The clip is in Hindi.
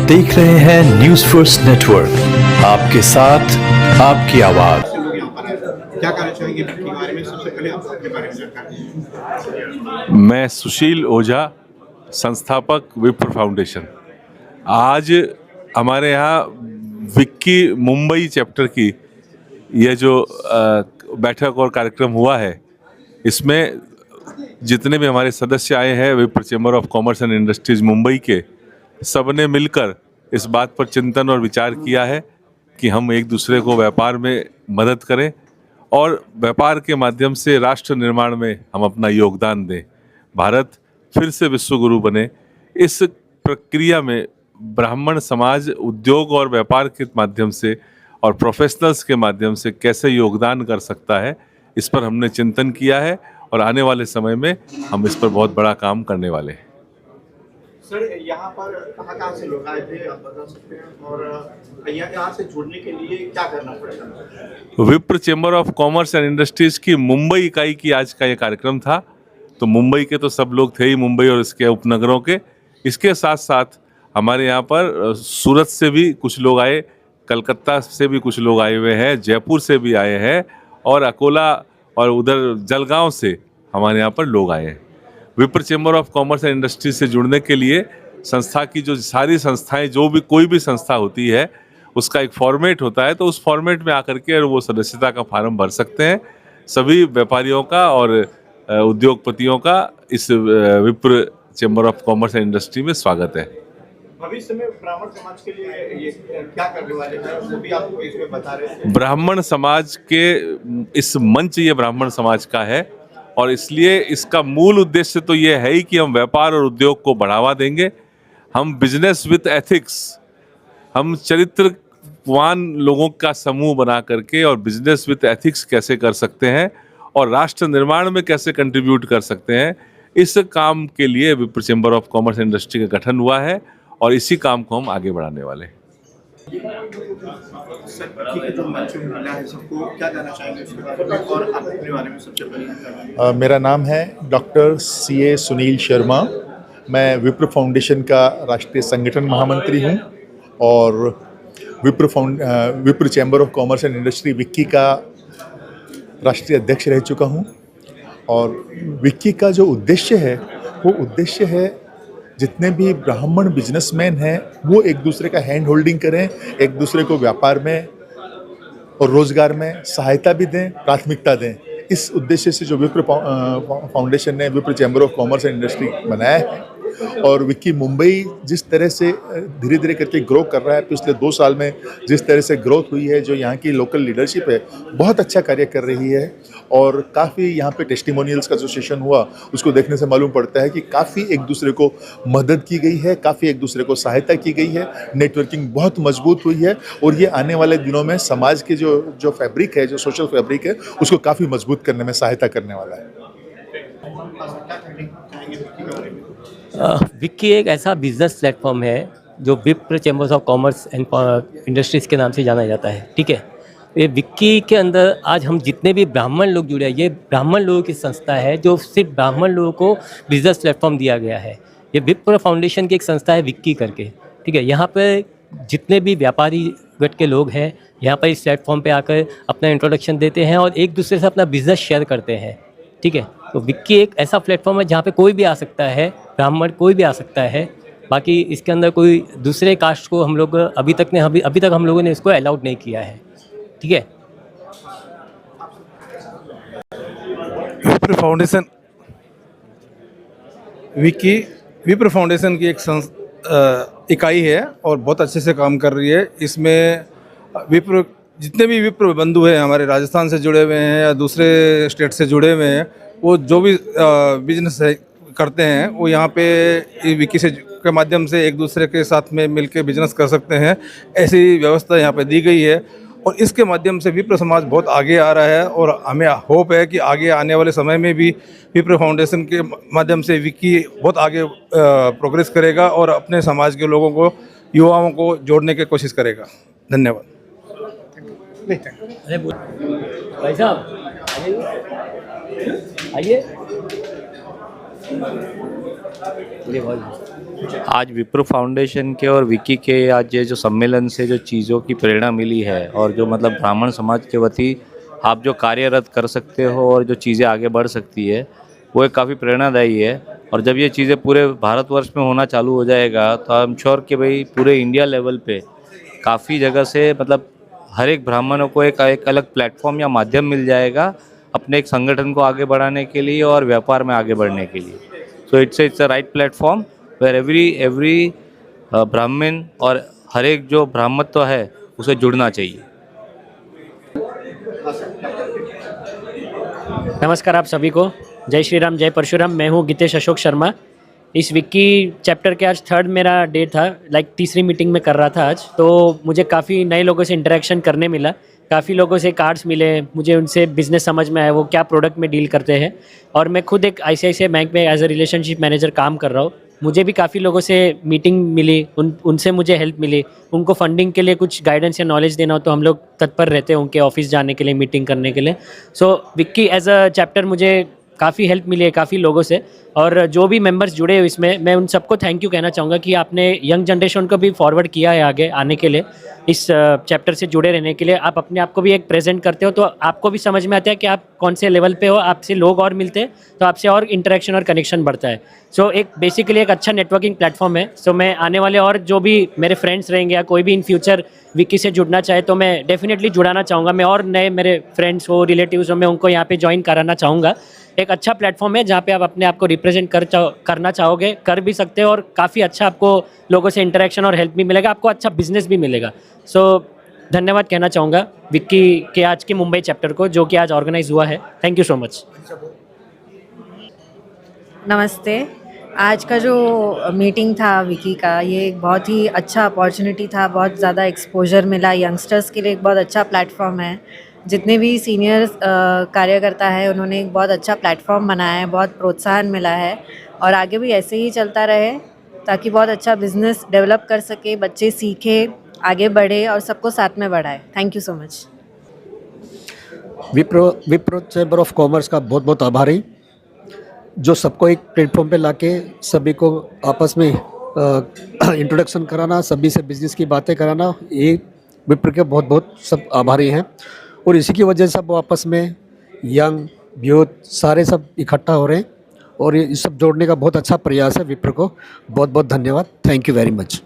देख रहे हैं न्यूज फर्स्ट नेटवर्क, आपके साथ आपकी आवाज। क्या कहना चाहेंगे विक्की के बारे में? सबसे पहले आप अपने बारे में जानकारी। मैं सुशील ओझा, संस्थापक विप्र फाउंडेशन। आज हमारे यहाँ विक्की मुंबई चैप्टर की यह जो बैठक और कार्यक्रम हुआ है, इसमें जितने भी हमारे सदस्य आए हैं विप्र chamber of commerce and industries Mumbai के, सबने मिलकर इस बात पर चिंतन और विचार किया है कि हम एक दूसरे को व्यापार में मदद करें और व्यापार के माध्यम से राष्ट्र निर्माण में हम अपना योगदान दें। भारत फिर से विश्वगुरु बने, इस प्रक्रिया में ब्राह्मण समाज उद्योग और व्यापार के माध्यम से और प्रोफेशनल्स के माध्यम से कैसे योगदान कर सकता है, इस पर हमने चिंतन किया है और आने वाले समय में हम इस पर बहुत बड़ा काम करने वाले हैं। सर, यहाँ पर कहाँ से लोग आए थे, आप बता सकते हैं? और यहाँ से जुड़ने के लिए क्या करना पड़ेगा? विप्र chamber of commerce and industries की मुंबई इकाई की आज का ये कार्यक्रम था। तो मुंबई के तो सब लोग थे ही, मुंबई और इसके उपनगरों के। इसके साथ साथ हमारे यहाँ पर सूरत से भी कुछ लोग आए, कलकत्ता से भी कुछ लोग आए हुए हैं, जयपुर से भी आए हैं और अकोला और उधर जलगांव से हमारे यहाँ पर लोग आए हैं। विप्र chamber of commerce and industry से जुड़ने के लिए संस्था की जो सारी संस्थाएं, जो भी कोई भी संस्था होती है, उसका एक फॉर्मेट होता है। तो उस फॉर्मेट में आकर के वो सदस्यता का फार्म भर सकते हैं। सभी व्यापारियों का और उद्योगपतियों का इस विप्र chamber of commerce and industry में स्वागत है। भविष्य में ब्राह्मण समाज के लिए ये क्या करने वाले हैं, वो भी आप इसमें बता रहे थे। ब्राह्मण समाज के इस मंच, ये ब्राह्मण समाज का है और इसलिए इसका मूल उद्देश्य तो ये है ही कि हम व्यापार और उद्योग को बढ़ावा देंगे। हम बिजनेस विद एथिक्स, हम चरित्रवान लोगों का समूह बना करके और बिजनेस विद एथिक्स कैसे कर सकते हैं और राष्ट्र निर्माण में कैसे कंट्रीब्यूट कर सकते हैं, इस काम के लिए विप्र चैम्बर ऑफ कॉमर्स इंडस्ट्री का गठन हुआ है और इसी काम को हम आगे बढ़ाने वाले हैं। मेरा नाम है डॉक्टर CA सुनील शर्मा। मैं विप्र फाउंडेशन का राष्ट्रीय संगठन महामंत्री हूं और विप्र chamber of commerce and industry Vicky का राष्ट्रीय अध्यक्ष रह चुका हूं। और विक्की का जो उद्देश्य है, वो उद्देश्य है जितने भी ब्राह्मण बिजनेसमैन हैं वो एक दूसरे का हैंड होल्डिंग करें, एक दूसरे को व्यापार में और रोजगार में सहायता भी दें, प्राथमिकता दें। इस उद्देश्य से जो विप्र फाउंडेशन ने विप्र chamber of commerce and industry बनाया है और विक्की मुंबई जिस तरह से धीरे धीरे करके ग्रो कर रहा है, पिछले 2 साल में जिस तरह से ग्रोथ हुई है, जो यहाँ की लोकल लीडरशिप है बहुत अच्छा कार्य कर रही है। और काफ़ी यहाँ पे टेस्टिमोनियल्स का जो सेशन हुआ उसको देखने से मालूम पड़ता है कि काफ़ी एक दूसरे को मदद की गई है, काफ़ी एक दूसरे को सहायता की गई है, नेटवर्किंग बहुत मजबूत हुई है और ये आने वाले दिनों में समाज के जो फैब्रिक है, जो सोशल फैब्रिक है, उसको काफ़ी मजबूत करने में सहायता करने वाला है। विक्की एक ऐसा बिजनेस प्लेटफॉर्म है जो विप्र chambers of commerce and industries के नाम से जाना जाता है। ठीक है, ये विक्की के अंदर आज हम जितने भी ब्राह्मण लोग जुड़े हैं, ये ब्राह्मण लोगों की संस्था है जो सिर्फ ब्राह्मण लोगों को बिजनेस प्लेटफॉर्म दिया गया है। ये विप्र फाउंडेशन की एक संस्था है विक्की करके। ठीक है, यहाँ पर जितने भी व्यापारी गट के लोग हैं यहाँ पर इस प्लेटफॉर्म पे आकर अपना इंट्रोडक्शन देते हैं और एक दूसरे से अपना बिजनेस शेयर करते हैं। ठीक है, तो विक्की एक ऐसा प्लेटफॉर्म है जहाँ पे कोई भी आ सकता है, ब्राह्मण कोई भी आ सकता है। बाकी इसके अंदर कोई दूसरे कास्ट को हम लोग अभी तक हम लोगों ने इसको अलाउड नहीं किया है। ठीक है, विप्र फाउंडेशन विप्र फाउंडेशन की एक इकाई है और बहुत अच्छे से काम कर रही है। इसमें विप्र जितने भी विप्र बंधु हैं हमारे राजस्थान से जुड़े हुए हैं या दूसरे स्टेट से जुड़े हुए हैं, वो जो भी बिजनेस करते हैं वो यहाँ पे विक्की से के माध्यम से एक दूसरे के साथ में मिलकर बिजनेस कर सकते हैं। ऐसी व्यवस्था यहाँ पे दी गई है और इसके माध्यम से विप्र समाज बहुत आगे आ रहा है और हमें होप है कि आगे आने वाले समय में भी विप्र फाउंडेशन के माध्यम से विक्की बहुत आगे प्रोग्रेस करेगा और अपने समाज के लोगों को, युवाओं को जोड़ने की कोशिश करेगा। धन्यवाद। भाई साहब आइए। आज विप्रो फाउंडेशन के और विकी के आज ये जो सम्मेलन से जो चीज़ों की प्रेरणा मिली है और जो मतलब ब्राह्मण समाज के वती आप जो कार्यरत कर सकते हो और जो चीज़ें आगे बढ़ सकती है वो एक काफ़ी प्रेरणादायी है। और जब ये चीज़ें पूरे भारतवर्ष में होना चालू हो जाएगा तो आई एम श्योर कि भाई पूरे इंडिया लेवल पे काफ़ी जगह से मतलब हर एक ब्राह्मणों को एक अलग प्लेटफॉर्म या माध्यम मिल जाएगा अपने एक संगठन को आगे बढ़ाने के लिए और व्यापार में आगे बढ़ने के लिए। So it's a right platform where every ब्राह्मण और हर एक जो ब्राह्मत्व है उसे जुड़ना चाहिए। नमस्कार आप सभी को, जय श्री राम जय परशुराम। मैं हूँ गीतेश अशोक शर्मा। इस विक्की चैप्टर के आज थर्ड मेरा डे था, तीसरी मीटिंग में कर रहा था आज। तो मुझे काफ़ी नए लोगों से इंटरेक्शन करने मिला, काफ़ी लोगों से कार्ड्स मिले, मुझे उनसे बिज़नेस समझ में आया वो क्या प्रोडक्ट में डील करते हैं। और मैं खुद एक ICICI बैंक में एज अ रिलेशनशिप मैनेजर काम कर रहा हूँ। मुझे भी काफ़ी लोगों से मीटिंग मिली, उनसे मुझे हेल्प मिली। उनको फंडिंग के लिए कुछ गाइडेंस या नॉलेज देना हो तो हम लोग तत्पर रहते हैं उनके ऑफिस जाने के लिए, मीटिंग करने के लिए। सो विक्की एज अ चैप्टर मुझे काफ़ी हेल्प मिली है काफ़ी लोगों से। और जो भी मेंबर्स जुड़े हुए इसमें, मैं उन सबको थैंक यू कहना चाहूँगा कि आपने यंग जनरेशन को भी फॉरवर्ड किया है आगे आने के लिए, इस चैप्टर से जुड़े रहने के लिए। आप अपने आप को भी एक प्रेजेंट करते हो तो आपको भी समझ में आता है कि आप कौन से लेवल पे हो, आपसे लोग और मिलते हैं तो आपसे और इंटरेक्शन और कनेक्शन बढ़ता है। सो एक बेसिकली एक अच्छा नेटवर्किंग प्लेटफॉर्म है। सो मैं आने वाले और जो भी मेरे फ्रेंड्स रहेंगे या कोई भी इन फ्यूचर विक्की से जुड़ना चाहे तो मैं डेफिनेटली जुड़ाना चाहूँगा। मैं और नए मेरे फ्रेंड्स हो, रिलेटिव्स हो, मैं उनको यहाँ पे ज्वाइन कराना चाहूँगा। एक अच्छा प्लेटफॉर्म है जहाँ पे आप अपने आप को रिप्रेजेंट करना चाहोगे, कर भी सकते हो और काफ़ी अच्छा आपको लोगों से इंटरेक्शन और हेल्प भी मिलेगा, आपको अच्छा बिजनेस भी मिलेगा। सो धन्यवाद कहना चाहूँगा विक्की के आज के मुंबई चैप्टर को जो कि आज ऑर्गेनाइज हुआ है। Thank you so much. नमस्ते। आज का जो मीटिंग था विकी का, ये एक बहुत ही अच्छा अपॉर्चुनिटी था, बहुत ज़्यादा एक्सपोजर मिला। यंगस्टर्स के लिए एक बहुत अच्छा प्लेटफॉर्म है। जितने भी सीनियर कार्यकर्ता है उन्होंने एक बहुत अच्छा प्लेटफॉर्म बनाया है, बहुत प्रोत्साहन मिला है और आगे भी ऐसे ही चलता रहे ताकि बहुत अच्छा बिजनेस डेवलप कर सके, बच्चे सीखे, आगे बढ़े और सबको साथ में बढ़ाए। Thank you so much. Wipro chamber of commerce का बहुत बहुत आभारी, जो सबको एक प्लेटफॉर्म पे लाके सभी को आपस में इंट्रोडक्शन कराना, सभी से बिजनेस की बातें कराना, ये विप्रो के बहुत बहुत सब आभारी हैं। और इसी की वजह से सब आपस में यंग यूथ सारे सब इकट्ठा हो रहे हैं और ये सब जोड़ने का बहुत अच्छा प्रयास है विप्रो को। बहुत बहुत धन्यवाद। Thank you very much.